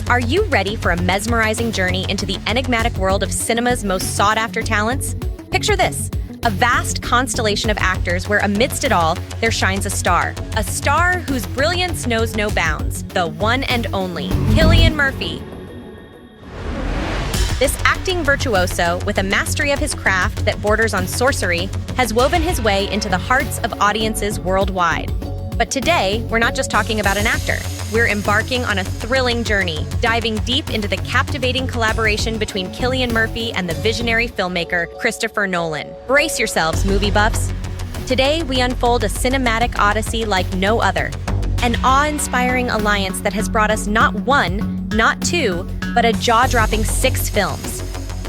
are you ready for a mesmerizing journey into the enigmatic world of cinema's most sought-after talents? Picture this, a vast constellation of actors where amidst it all, there shines a star. A star whose brilliance knows no bounds, the one and only Cillian Murphy. This acting virtuoso, with a mastery of his craft that borders on sorcery, has woven his way into the hearts of audiences worldwide. But today, we're not just talking about an actor. We're embarking on a thrilling journey, diving deep into the captivating collaboration between Cillian Murphy and the visionary filmmaker Christopher Nolan. Brace yourselves, movie buffs. Today, we unfold a cinematic odyssey like no other, an awe-inspiring alliance that has brought us not one, not two, but a jaw-dropping 6 films.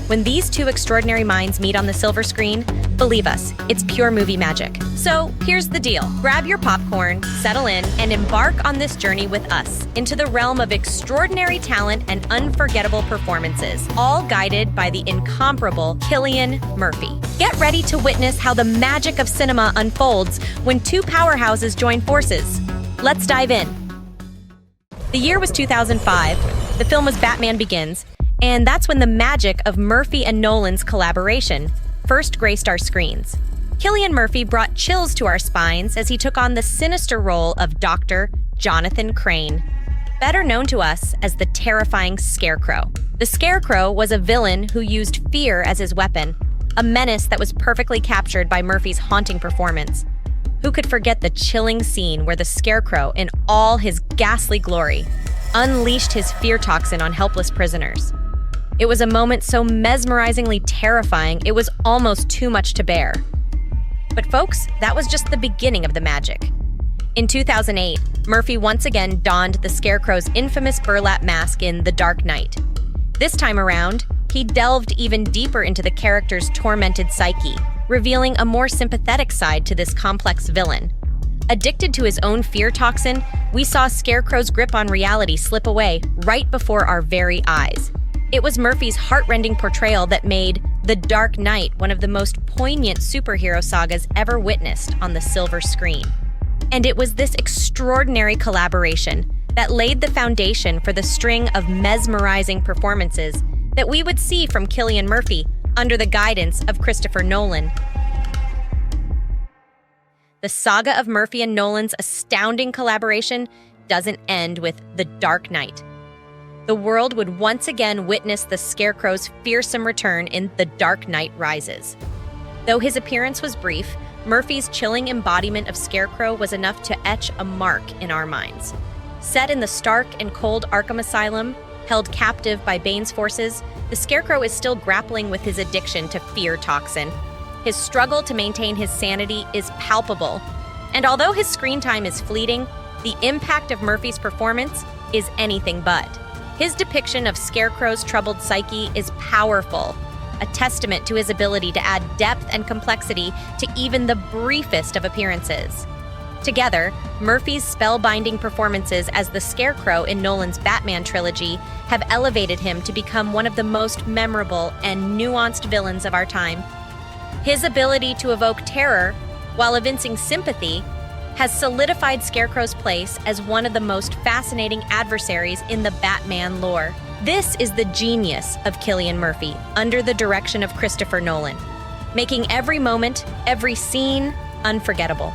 When these two extraordinary minds meet on the silver screen, believe us, it's pure movie magic. So here's the deal. Grab your popcorn, settle in, and embark on this journey with us into the realm of extraordinary talent and unforgettable performances, all guided by the incomparable Cillian Murphy. Get ready to witness how the magic of cinema unfolds when two powerhouses join forces. Let's dive in. The year was 2005. The film was Batman Begins, and that's when the magic of Murphy and Nolan's collaboration first graced our screens. Cillian Murphy brought chills to our spines as he took on the sinister role of Dr. Jonathan Crane, better known to us as the terrifying Scarecrow. The Scarecrow was a villain who used fear as his weapon, a menace that was perfectly captured by Murphy's haunting performance. Who could forget the chilling scene where the Scarecrow, in all his ghastly glory, unleashed his fear toxin on helpless prisoners? It was a moment so mesmerizingly terrifying, it was almost too much to bear. But folks, that was just the beginning of the magic. In 2008, Murphy once again donned the Scarecrow's infamous burlap mask in The Dark Knight. This time around, he delved even deeper into the character's tormented psyche, revealing a more sympathetic side to this complex villain. Addicted to his own fear toxin, we saw Scarecrow's grip on reality slip away right before our very eyes. It was Murphy's heart-rending portrayal that made The Dark Knight one of the most poignant superhero sagas ever witnessed on the silver screen. And it was this extraordinary collaboration that laid the foundation for the string of mesmerizing performances that we would see from Cillian Murphy under the guidance of Christopher Nolan. The saga of Murphy and Nolan's astounding collaboration doesn't end with The Dark Knight. The world would once again witness the Scarecrow's fearsome return in The Dark Knight Rises. Though his appearance was brief, Murphy's chilling embodiment of Scarecrow was enough to etch a mark in our minds. Set in the stark and cold Arkham Asylum, held captive by Bane's forces, the Scarecrow is still grappling with his addiction to fear toxin. His struggle to maintain his sanity is palpable, and although his screen time is fleeting, the impact of Murphy's performance is anything but. His depiction of Scarecrow's troubled psyche is powerful, a testament to his ability to add depth and complexity to even the briefest of appearances. Together, Murphy's spellbinding performances as the Scarecrow in Nolan's Batman Trilogy have elevated him to become one of the most memorable and nuanced villains of our time. His ability to evoke terror while evincing sympathy has solidified Scarecrow's place as one of the most fascinating adversaries in the Batman lore. This is the genius of Cillian Murphy, under the direction of Christopher Nolan, making every moment, every scene, unforgettable.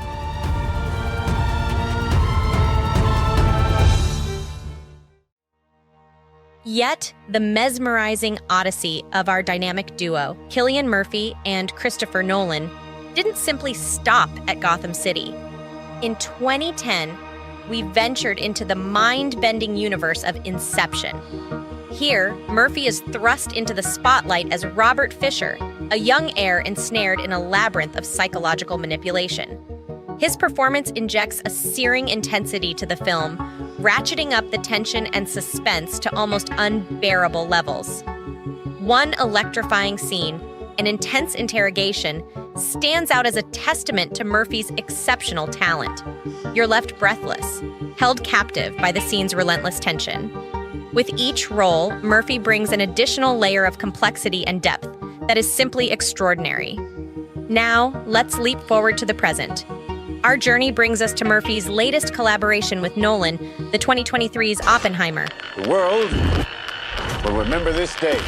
Yet, the mesmerizing odyssey of our dynamic duo, Cillian Murphy and Christopher Nolan, didn't simply stop at Gotham City. In 2010, we ventured into the mind-bending universe of Inception. Here, Murphy is thrust into the spotlight as Robert Fischer, a young heir ensnared in a labyrinth of psychological manipulation. His performance injects a searing intensity to the film, ratcheting up the tension and suspense to almost unbearable levels. One electrifying scene, an intense interrogation, stands out as a testament to Murphy's exceptional talent. You're left breathless, held captive by the scene's relentless tension. With each role, Murphy brings an additional layer of complexity and depth that is simply extraordinary. Now, let's leap forward to the present. Our journey brings us to Murphy's latest collaboration with Nolan, the 2023's Oppenheimer. The world will remember this day.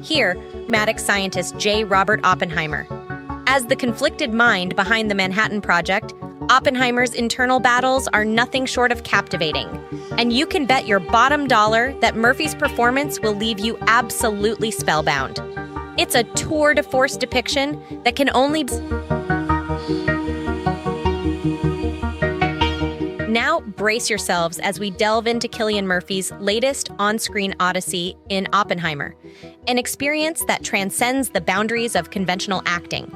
Here, enigmatic scientist J. Robert Oppenheimer. As the conflicted mind behind the Manhattan Project, Oppenheimer's internal battles are nothing short of captivating. And you can bet your bottom dollar that Murphy's performance will leave you absolutely spellbound. It's a tour de force depiction that can only... Now, brace yourselves as we delve into Cillian Murphy's latest on-screen Odyssey in Oppenheimer, an experience that transcends the boundaries of conventional acting.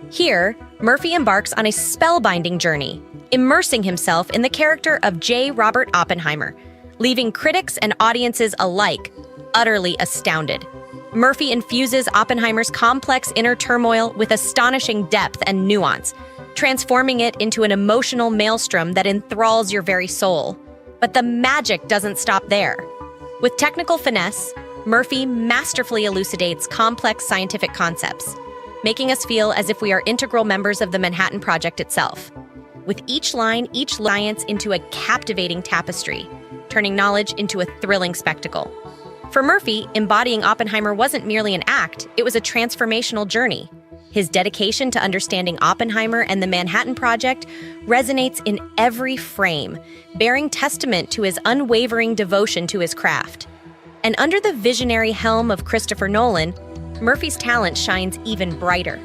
Here, Murphy embarks on a spellbinding journey, immersing himself in the character of J. Robert Oppenheimer, leaving critics and audiences alike utterly astounded. Murphy infuses Oppenheimer's complex inner turmoil with astonishing depth and nuance, transforming it into an emotional maelstrom that enthralls your very soul. But the magic doesn't stop there. With technical finesse, Murphy masterfully elucidates complex scientific concepts, making us feel as if we are integral members of the Manhattan Project itself. With each science into a captivating tapestry, turning knowledge into a thrilling spectacle. For Murphy, embodying Oppenheimer wasn't merely an act, it was a transformational journey. His dedication to understanding Oppenheimer and the Manhattan Project resonates in every frame, bearing testament to his unwavering devotion to his craft. And under the visionary helm of Christopher Nolan, Murphy's talent shines even brighter.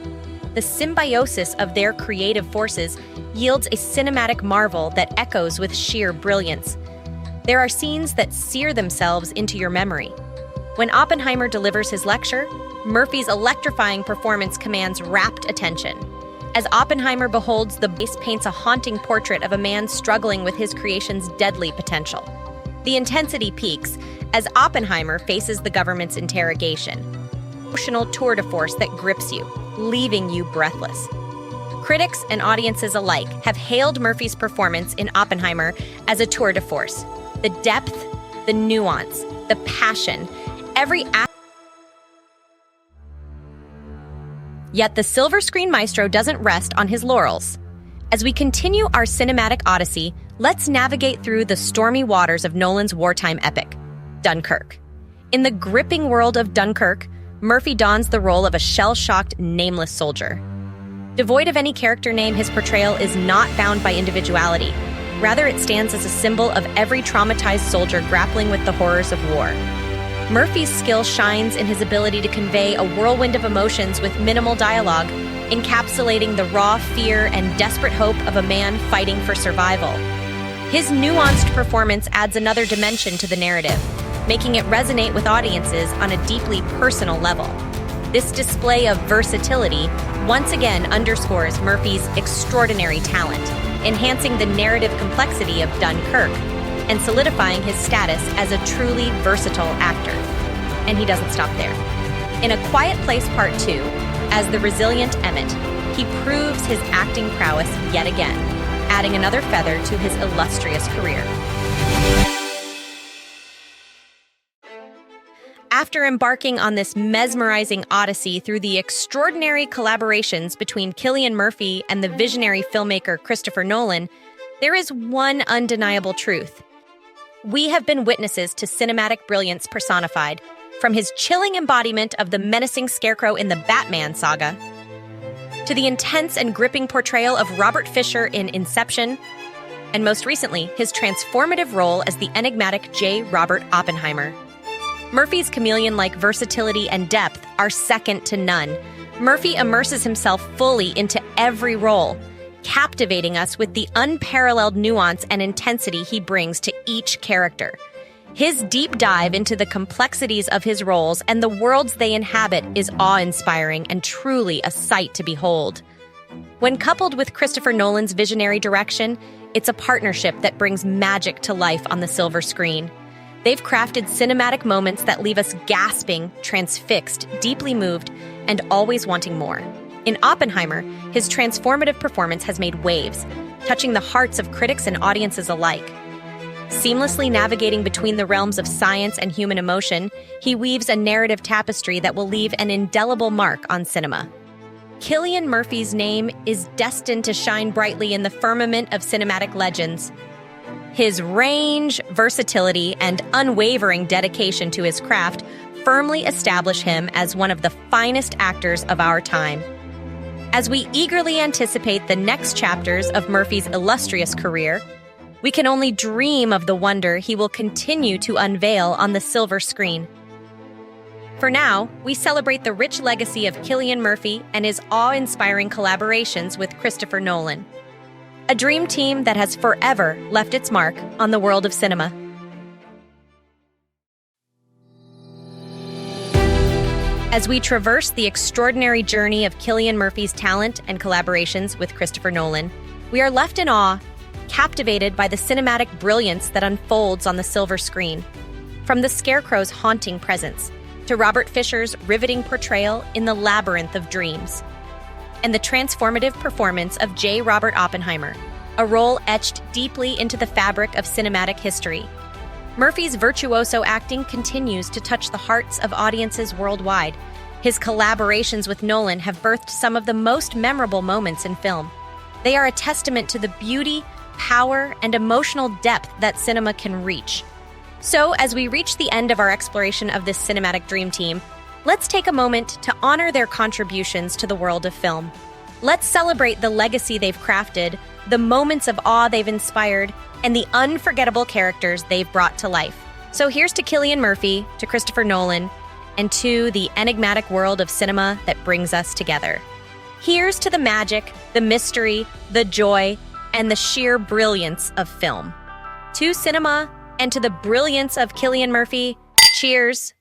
The symbiosis of their creative forces yields a cinematic marvel that echoes with sheer brilliance. There are scenes that sear themselves into your memory. When Oppenheimer delivers his lecture, Murphy's electrifying performance commands rapt attention. As Oppenheimer beholds the base paints a haunting portrait of a man struggling with his creation's deadly potential. The intensity peaks as Oppenheimer faces the government's interrogation. Emotional tour de force that grips you, leaving you breathless. Critics and audiences alike have hailed Murphy's performance in Oppenheimer as a tour de force. The depth, the nuance, the passion, every act. Yet the silver screen maestro doesn't rest on his laurels. As we continue our cinematic odyssey, let's navigate through the stormy waters of Nolan's wartime epic, Dunkirk. In the gripping world of Dunkirk, Murphy dons the role of a shell-shocked, nameless soldier. Devoid of any character name, his portrayal is not bound by individuality. Rather, it stands as a symbol of every traumatized soldier grappling with the horrors of war. Murphy's skill shines in his ability to convey a whirlwind of emotions with minimal dialogue, encapsulating the raw fear and desperate hope of a man fighting for survival. His nuanced performance adds another dimension to the narrative, making it resonate with audiences on a deeply personal level. This display of versatility once again underscores Murphy's extraordinary talent, enhancing the narrative complexity of Dunkirk and solidifying his status as a truly versatile actor. And he doesn't stop there. In A Quiet Place Part 2, as the resilient Emmett, he proves his acting prowess yet again, adding another feather to his illustrious career. After embarking on this mesmerizing odyssey through the extraordinary collaborations between Cillian Murphy and the visionary filmmaker Christopher Nolan, there is one undeniable truth. We have been witnesses to cinematic brilliance personified, from his chilling embodiment of the menacing Scarecrow in the Batman saga, to the intense and gripping portrayal of Robert Fischer in Inception, and most recently, his transformative role as the enigmatic J. Robert Oppenheimer. Murphy's chameleon-like versatility and depth are second to none. Murphy immerses himself fully into every role, captivating us with the unparalleled nuance and intensity he brings to each character. His deep dive into the complexities of his roles and the worlds they inhabit is awe-inspiring and truly a sight to behold. When coupled with Christopher Nolan's visionary direction, it's a partnership that brings magic to life on the silver screen. They've crafted cinematic moments that leave us gasping, transfixed, deeply moved, and always wanting more. In Oppenheimer, his transformative performance has made waves, touching the hearts of critics and audiences alike. Seamlessly navigating between the realms of science and human emotion, he weaves a narrative tapestry that will leave an indelible mark on cinema. Cillian Murphy's name is destined to shine brightly in the firmament of cinematic legends. His range, versatility, and unwavering dedication to his craft firmly establish him as one of the finest actors of our time. As we eagerly anticipate the next chapters of Murphy's illustrious career, we can only dream of the wonder he will continue to unveil on the silver screen. For now, we celebrate the rich legacy of Cillian Murphy and his awe-inspiring collaborations with Christopher Nolan, a dream team that has forever left its mark on the world of cinema. As we traverse the extraordinary journey of Cillian Murphy's talent and collaborations with Christopher Nolan, we are left in awe, captivated by the cinematic brilliance that unfolds on the silver screen. From the Scarecrow's haunting presence to Robert Fischer's riveting portrayal in The Labyrinth of Dreams, and the transformative performance of J. Robert Oppenheimer, a role etched deeply into the fabric of cinematic history. Murphy's virtuoso acting continues to touch the hearts of audiences worldwide. His collaborations with Nolan have birthed some of the most memorable moments in film. They are a testament to the beauty, power, and emotional depth that cinema can reach. So, as we reach the end of our exploration of this cinematic dream team, let's take a moment to honor their contributions to the world of film. Let's celebrate the legacy they've crafted, the moments of awe they've inspired, and the unforgettable characters they've brought to life. So here's to Cillian Murphy, to Christopher Nolan, and to the enigmatic world of cinema that brings us together. Here's to the magic, the mystery, the joy, and the sheer brilliance of film. To cinema and to the brilliance of Cillian Murphy, cheers!